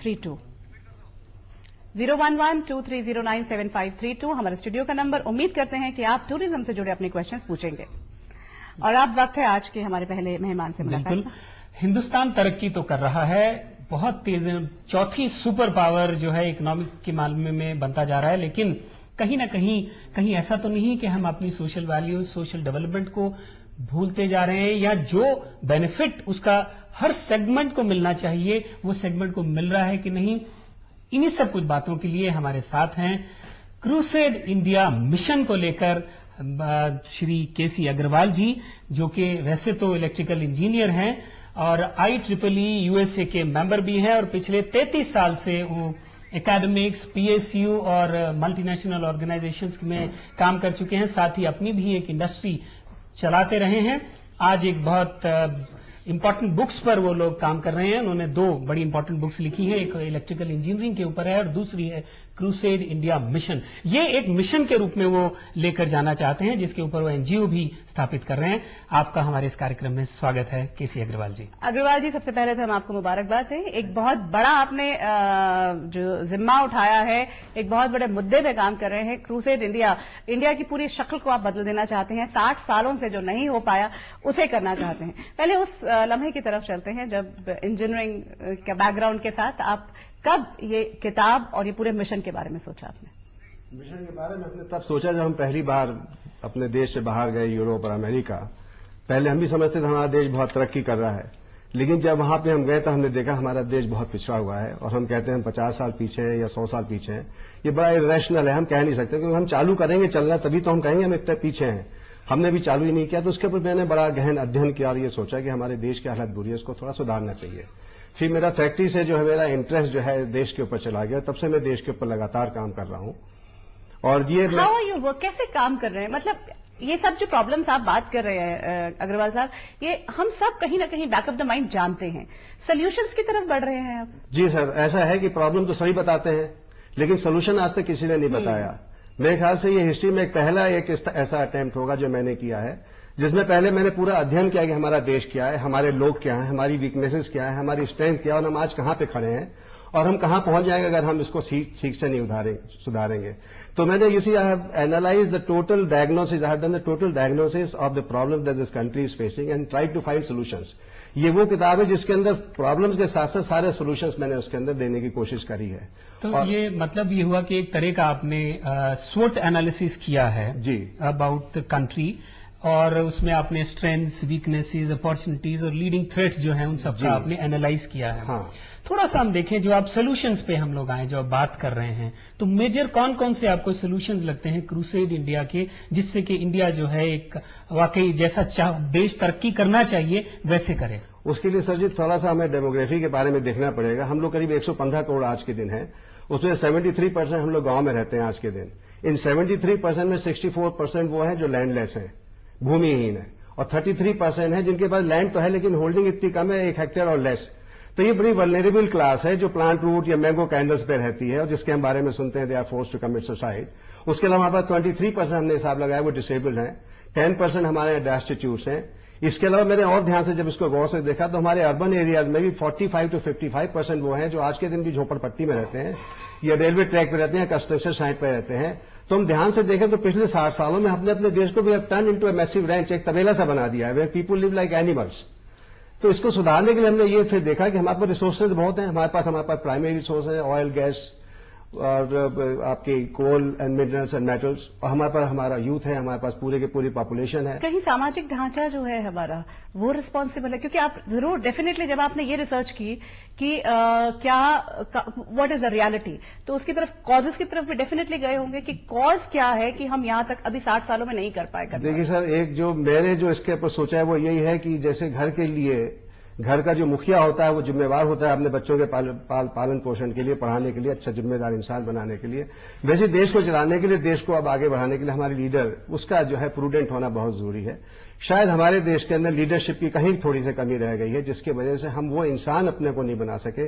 7532 011-2309-7532 हमारे स्टूडियो का नंबर। उम्मीद करते हैं कि आप टूरिज्म से जुड़े अपने क्वेश्चंस पूछेंगे। और अब वक्त है आज के हमारे पहले मेहमान से मुलाकात। बिल्कुल, हिंदुस्तान तरक्की तो कर रहा है, बहुत तेज, चौथी सुपर पावर जो है इकोनॉमिक के मामले में बनता जा रहा है, लेकिन कहीं ना कहीं ऐसा तो नहीं कि हम अपनी सोशल वैल्यूज, सोशल डेवलपमेंट को भूलते जा रहे हैं, या जो बेनिफिट उसका हर सेगमेंट को मिलना चाहिए वो सेगमेंट को मिल रहा है कि नहीं। इन्हीं सब कुछ बातों के लिए हमारे साथ हैं क्रूसेड इंडिया मिशन को लेकर श्री केसी अग्रवाल जी, जो कि वैसे तो इलेक्ट्रिकल इंजीनियर हैं और IEEE USA के मेंबर भी हैं, और पिछले 33 साल से वो एकेडमिक्स, PSU और मल्टीनेशनल ऑर्गेनाइजेशंस में काम कर चुके हैं। साथ ही अपनी भी एक इंडस्ट्री चलाते रहे हैं। आज एक बहुत इंपॉर्टेंट बुक्स पर वो लोग काम कर रहे हैं। उन्होंने 2 बड़ी इंपॉर्टेंट बुक्स लिखी हैं, एक इलेक्ट्रिकल इंजीनियरिंग के ऊपर है और दूसरी है क्रूसेड इंडिया मिशन। ये एक मिशन के रूप में वो लेकर जाना चाहते हैं, जिसके ऊपर वो NGO भी स्थापित कर रहे हैं। आपका हमारे इस कार्यक्रम में स्वागत है केसी अग्रवाल जी। अग्रवाल जी, सबसे पहले तो हम आपको मुबारकबाद दें। एक बहुत बड़ा आपने जो जिम्मा उठाया है, एक बहुत बड़े मुद्दे पे काम कर रहे हैं। क्रूसेड इंडिया की पूरी शक्ल को आप बदल देना चाहते हैं। 60 सालों से जो नहीं हो पाया उसे करना चाहते हैं। पहले उस लम्हे की तरफ चलते हैं जब इंजीनियरिंग के बैकग्राउंड के साथ आप कब ये किताब और ये पूरे मिशन के बारे में सोचा आपने? मिशन के बारे में हमने तब सोचा जब हम पहली बार अपने देश से बाहर गए, यूरोप और अमेरिका। पहले हम भी समझते थे हमारा देश बहुत तरक्की कर रहा है, लेकिन जब वहां पे हम गए तो हमने देखा हमारा देश बहुत पिछड़ा हुआ है, और हम कहते हैं हम 50 साल पीछे हैं या 100 साल पीछे हैं। ये बड़ा इरेशनल है, हम कह नहीं सकते, क्योंकि हम चालू करेंगे चलना तभी तो हम कहेंगे हम इतने पीछे हैं। हमने भी चालू ही नहीं किया, तो उसके ऊपर मैंने बड़ा गहन अध्ययन किया और ये सोचा कि हमारे देश की हालत बुरी है, उसको थोड़ा सुधारना चाहिए। फिर मेरा फैक्ट्री से जो है मेरा इंटरेस्ट जो है देश के ऊपर चला गया, तब से मैं देश के ऊपर लगातार काम कर रहा हूं। और ये हाउ आर यू वर्क, कैसे काम कर रहे हैं? मतलब ये सब जो प्रॉब्लम्स आप बात कर रहे हैं अग्रवाल साहब, ये हम सब कहीं ना कहीं बैक ऑफ द माइंड जानते हैं, सोल्यूशंस की तरफ बढ़ रहे हैं आप? जी सर, ऐसा है कि प्रॉब्लम तो सभी बताते हैं, लेकिन सोल्यूशन आज तक किसी ने नहीं बताया। मेरे ख्याल से ये हिस्ट्री में पहला एक ऐसा अटेम्प्ट होगा जो मैंने किया है, जिसमें पहले मैंने पूरा अध्ययन किया कि हमारा देश क्या है, हमारे लोग क्या हैं, हमारी वीकनेसेस क्या है, हमारी स्ट्रेंथ क्या है, और हम आज कहां पे खड़े हैं और हम कहां पहुंच जाएंगे अगर हम इसको ठीक से नहीं सुधारेंगे। तो मैंने you see I have analyse the total diagnosis, I have done the total diagnosis of the problem that this country is facing and try to find solutions. ये वो किताब है जिसके अंदर प्रॉब्लम्स के साथ साथ सारे सॉल्यूशंस मैंने उसके अंदर देने की कोशिश करी है। तो ये मतलब ये हुआ कि एक तरह का आपने SWOT एनालिसिस किया है जी अबाउट द कंट्री, और उसमें आपने स्ट्रेंथ्स, वीकनेसेस, अपॉर्चुनिटीज और लीडिंग थ्रेट्स जो हैं उन सबका आपने एनालाइज किया है। हाँ। थोड़ा सा हम देखें, जो आप सोल्यूशंस पे हम लोग आए, जो आप बात कर रहे हैं, तो मेजर कौन कौन से आपको सोल्यूशंस लगते हैं क्रूसेड इंडिया के, जिससे कि इंडिया जो है एक वाकई जैसा देश तरक्की करना चाहिए वैसे करे? उसके लिए सर जी थोड़ा सा हमें डेमोग्राफी के बारे में देखना पड़ेगा। हम लोग करीब 115 करोड़ आज के दिन हैं, उसमें 73% हम लोग गांव में रहते हैं आज के दिन। इन 73% में 64% वो हैं जो लैंडलेस हैं, भूमिहीन है, और 33% है जिनके पास लैंड तो है लेकिन होल्डिंग इतनी कम है, 1 हेक्टेयर और लेस। तो ये बड़ी वल्नरेबल क्लास है जो प्लांट रूट या मैंगो कैंडल्स पे रहती है, और जिसके हम बारे में सुनते हैं they are forced to commit suicide. उसके अलावा हमारे पास 23% हमने हिसाब लगाया वो डिसेबल्ड हैं, 10% हमारे डेस्टिट्यूट्स हैं। इसके अलावा मैंने और ध्यान से जब इसको गौर से देखा तो हमारे अर्बन एरियाज में भी 45 to 55% वो हैं जो आज के दिन भी झोपड़पट्टी में रहते हैं या रेलवे ट्रैक पे रहते हैं, कंस्ट्रक्शन साइट पे रहते हैं। तो हम ध्यान से देखें तो पिछले 60 सालों में हमने अपने देश को भी turn into a massive ranch, एक तबेला सा बना दिया है, where people live like animals. तो इसको सुधारने के लिए हमने ये फिर देखा कि हमारे पास रिसोर्सेज बहुत हैं, हमारे पास प्राइमरी रिसोर्स है, ऑयल, गैस और आपके कोल एंड मिनरल्स एंड मेटल्स, और हमारे पास हमारा यूथ है, हमारे पास पूरे के पूरी पॉपुलेशन है। कहीं सामाजिक ढांचा जो है हमारा वो रिस्पॉन्सिबल है, क्योंकि आप जरूर डेफिनेटली जब आपने ये रिसर्च की कि व्हाट इज द रियलिटी, तो उसकी तरफ कॉजेस की तरफ भी डेफिनेटली गए होंगे कि कॉज क्या है कि हम यहां तक अभी 60 सालों में नहीं कर पाए। देखिए सर, एक जो मैंने जो इसके ऊपर सोचा है वो यही है कि जैसे घर के लिए घर का जो मुखिया होता है वो जिम्मेवार होता है अपने बच्चों के पालन पोषण के लिए, पढ़ाने के लिए, अच्छा जिम्मेदार इंसान बनाने के लिए, वैसे देश को चलाने के लिए, देश को अब आगे बढ़ाने के लिए हमारे लीडर उसका जो है प्रूडेंट होना बहुत जरूरी है। शायद हमारे देश के अंदर लीडरशिप की कहीं थोड़ी सी कमी रह गई है, जिसकी वजह से हम वो इंसान अपने को नहीं बना सके,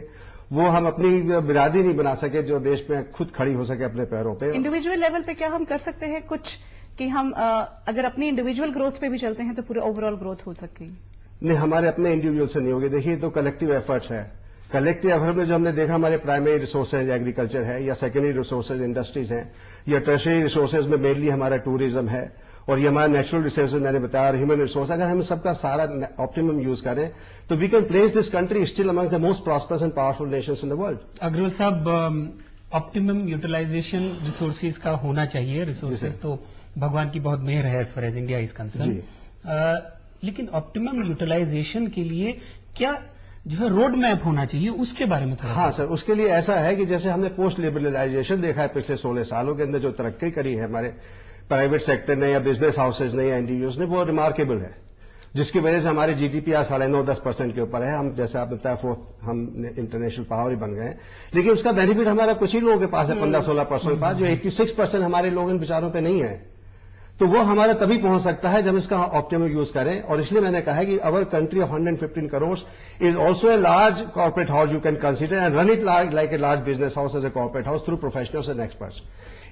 वो हम अपनी बिरादरी नहीं बना सके जो देश में खुद खड़ी हो सके अपने पैरों पे। इंडिविजुअल लेवल पे क्या हम कर सकते हैं कुछ कि हम अगर अपनी इंडिविजुअल ग्रोथ पे भी चलते हैं तो पूरे ओवरऑल ग्रोथ हो सकती है? नहीं, हमारे अपने इंडिविजुअल से नहीं होगी। देखिए, तो कलेक्टिव एफर्ट्स है, कलेक्टिव एफर्ट में जो हमने देखा हमारे प्राइमरी रिसोर्सेज एग्रीकल्चर है या सेकेंडरी रिसोर्सेज इंडस्ट्रीज हैं या टर्शियरी रिसोर्सेज में मेनली हमारा टूरिज्म है और ये हमारा नेचुरल रिसोर्सेज मैंने बताया और ह्यूमन रिसोर्स, अगर हम सबका सारा ऑप्टिमम यूज करें तो we can place this country still among the most prosperous and powerful nations in the world. Agarwal साहब, ऑप्टिमम यूटिलाइजेशन रिसोर्सेज का होना चाहिए। रिसोर्सेज तो भगवान की बहुत मेहर है as far as India is concerned, लेकिन ऑप्टिमम यूटिलाइजेशन के लिए क्या जो है रोड मैप होना चाहिए, उसके बारे में थोड़ा। हाँ सर, उसके लिए ऐसा है कि जैसे हमने पोस्ट लिबरलाइजेशन देखा है पिछले 16 सालों के अंदर जो तरक्की करी है हमारे प्राइवेट सेक्टर ने या बिजनेस हाउसेज ने या इंडिविजुअल्स ने, वो रिमार्केबल है, जिसकी वजह से हमारे जीडीपी आज 9.5-10% के ऊपर है। हम जैसे आपने बताया फोर्थ हम इंटरनेशनल पावर ही बन गए हैं, लेकिन उसका बेनिफिट हमारा कुछ ही लोगों के पास है, 15-16% के पास, जो 86% हमारे लोग इन विचारों पे नहीं है। तो वो हमारा तभी पहुंच सकता है जब इसका ऑप्टिमम यूज करें। और इसलिए मैंने कहा है कि our country of 115 crore is also a large corporate house you can consider and run it like a large business house as a corporate house through professionals and experts.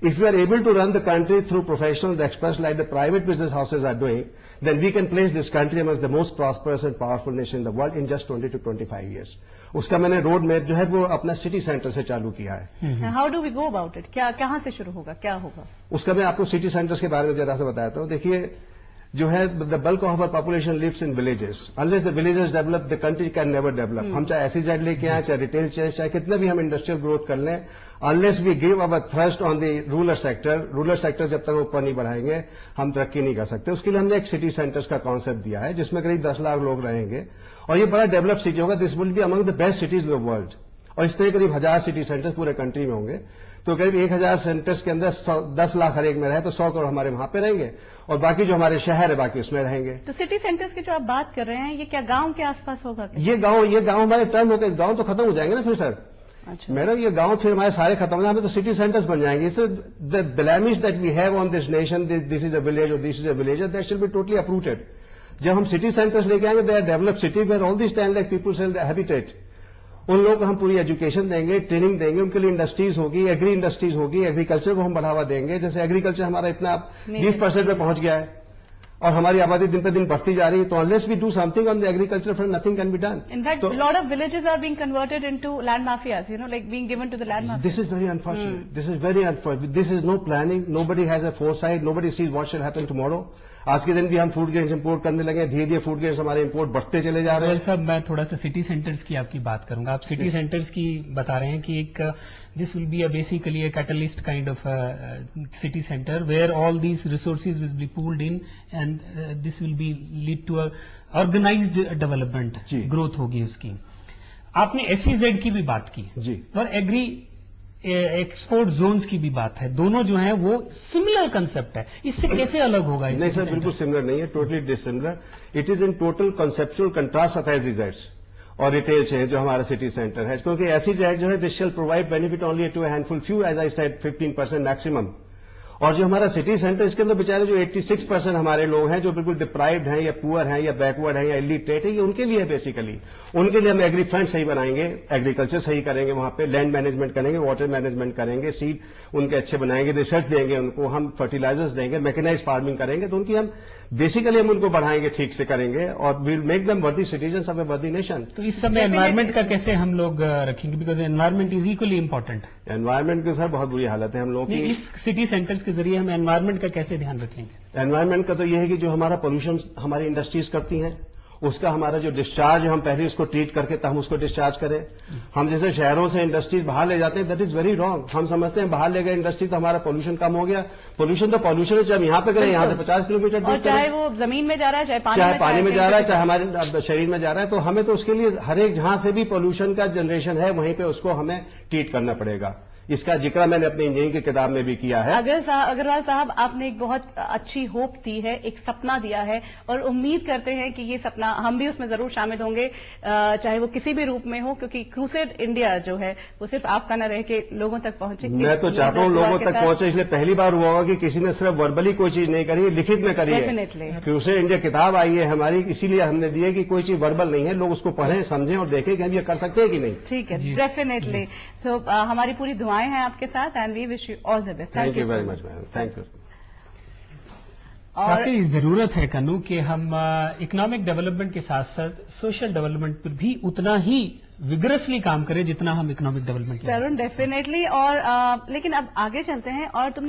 If we are able to run the country through professionals, experts like the private business houses are doing, then we can place this country amongst the most prosperous and powerful nation in the world in just 20 to 25 years. उसका मैंने road map जो है वो अपना city centre से चालू किया है। How do we go about it? क्या कहाँ से शुरू होगा, क्या होगा? उसका मैं आपको सिटी सेंटर्स के बारे में जरा सा बताता हूँ। देखिए, जो है the bulk of our population lives in villages. Unless the villages develop the country can never develop. हम चाहे एसईजेड लेके आए, चाहे रिटेल चेंज, चाहे कितना भी हम इंडस्ट्रियल ग्रोथ कर लें, unless we give our thrust on the rural sector जब तक ऊपर नहीं बढ़ाएंगे हम तरक्की नहीं कर सकते। उसके लिए हमने एक सिटी सेंटर्स का कॉन्सेप्ट दिया है जिसमें करीब 10 लाख लोग रहेंगे और ये बड़ा डेवलप सिटी होगा। This will be among the best cities in the world. और इस तरह करीब 1000 सिटी सेंटर्स पूरे कंट्री में होंगे। तो करीब 1000 सेंटर्स के अंदर 10 लाख हर एक में रहे तो 100 करोड़ हमारे वहां पे रहेंगे और बाकी जो हमारे शहर है बाकी उसमें रहेंगे। तो सिटी सेंटर्स की जो आप बात कर रहे हैं, ये क्या गांव के आसपास होगा? ये गांव हमारे टर्न होकर गांव तो खत्म हो जाएंगे ना फिर सर। अच्छा मैडम, ये गांव फिर हमारे सारे खत्म हो जाएंगे तो सिटी सेंटर्स बन जाएंगे। इससे the blemish that we have on this nation, this is a village और this is a village, that should be totally uprooted. जब हम सिटी सेंटर्स लेके आएंगे, they are develop city where all this 10 lakh people sell habitat. उन लोगों को हम पूरी एजुकेशन देंगे, ट्रेनिंग देंगे, उनके लिए इंडस्ट्रीज होगी, एग्री इंडस्ट्रीज होगी, एग्रीकल्चर को हम बढ़ावा देंगे। जैसे एग्रीकल्चर हमारा इतना 20% पे पहुंच गया है और हमारी आबादी दिन पे दिन बढ़ती जा रही है। तो unless we do something on the agriculture front, nothing can be done. In fact lot of villages are being converted into land mafias, like being given to the land mafia. This is very unfortunate, this is very unfortunate, this is no planning, nobody has a foresight, nobody sees what shall happen tomorrow. आज के दिन भी हम food grains import करने लगे, धीरे धीरे food grains हमारे इंपोर्ट बढ़ते चले जा रहे हैं। साहब, मैं थोड़ा सा सिटी सेंटर्स की आपकी बात करूंगा। आप सिटी सेंटर्स की बता रहे हैं कि एक this will be a basically a catalyst kind of city centre where all these resources will be pooled in and this will be lead to a organised development, growth होगी उसकी। आपने SEZ की भी बात की जी, और एग्री एक्सपोर्ट जोन्स की भी बात है। दोनों जो है वो सिमिलर कंसेप्ट है, इससे कैसे अलग होगा? नहीं सर, बिल्कुल सिमिलर नहीं है, totally dissimilar. It is in total conceptual contrast of एसईजेड्स और रिटेल चेंज जो हमारा सिटी सेंटर है, क्योंकि एसईजेड जो है this shall provide benefit only to a handful few, as I said 15% maximum. और जो हमारा सिटी सेंटर, इसके अंदर बेचारे जो 86% हमारे लोग हैं जो बिल्कुल डिप्राइव्ड हैं या पुअर हैं या बैकवर्ड हैं या इलिटरेट है, ये उनके लिए बेसिकली, उनके लिए हम एग्री फ्रंट सही बनाएंगे, एग्रीकल्चर सही करेंगे, वहां पे लैंड मैनेजमेंट करेंगे, वाटर मैनेजमेंट करेंगे, सीड उनके अच्छे बनाएंगे, रिसर्च देंगे उनको, हम फर्टिलाइजर्स देंगे, मैकेनाइज फार्मिंग करेंगे, तो उनकी हम बेसिकली हम उनको बढ़ाएंगे, ठीक से करेंगे और विल मेक देम वर्दी सिटीजन्स ऑफ ए वर्दी नेशन। तो इस समय एनवायरमेंट का कैसे हम लोग रखेंगे? Because environment is equally important. Environment की सर बहुत बुरी हालत है हम लोगों की। इस सिटी सेंटर्स के जरिए हम एनवायरमेंट का कैसे ध्यान रखेंगे? एनवायरमेंट का तो यह है कि जो हमारा पोल्यूशन हमारी इंडस्ट्रीज करती हैं, उसका हमारा जो डिस्चार्ज है, हम पहले उसको ट्रीट करके तब हम उसको डिस्चार्ज करें। हम जैसे शहरों से इंडस्ट्रीज बाहर ले जाते हैं, दैट इज वेरी रॉन्ग। हम समझते हैं बाहर ले गए इंडस्ट्री तो हमारा पोल्यूशन कम हो गया। पोल्यूशन तो पोल्यूशन है, चाहे हम यहां पे करें, यहां से 50 किलोमीटर दूर, चाहे वो जमीन में जा रहा है, चाहे पानी में जा रहा है, चाहे हमारे शरीर में जा रहा है। तो हमें तो उसके लिए हर एक जहां से भी पोल्यूशन का जनरेशन है वहीं पे उसको हमें ट्रीट करना पड़ेगा। इसका जिक्र मैंने अपनी इंजीनियरिंग की किताब में भी किया है। अग्रवाल साहब, आपने एक बहुत अच्छी होप दी है, एक सपना दिया है और उम्मीद करते हैं कि ये सपना हम भी उसमें जरूर शामिल होंगे, चाहे वो किसी भी रूप में हो, क्योंकि क्रूसेड इंडिया जो है वो सिर्फ आपका न रह के लोगों तक पहुंचे। मैं तो चाहता हूं लोगों तक पहुंचे, इसलिए पहली बार हुआ होगा कि किसी ने सिर्फ वर्बली कोई चीज नहीं करी है, लिखित में करी है। क्रूसेड इंडिया किताब आई है हमारी, इसीलिए हमने दी है कि कोई चीज वर्बल नहीं है, लोग उसको पढ़ें, समझें और देखें कि हम ये कर सकते हैं कि नहीं। ठीक है, डेफिनेटली। सो हमारी पूरी दुआएं हैं आपके साथ and we wish you all the best. Thank you very much, madam. Thank you. काफी जरूरत है कन्नू कि हम इकोनॉमिक डेवलपमेंट के साथ साथ सोशल डेवलपमेंट पर भी उतना ही विगरसली काम करें जितना हम इकोनॉमिक डेवलपमेंट जरूर डेफिनेटली। और लेकिन अब आगे चलते हैं और तुमने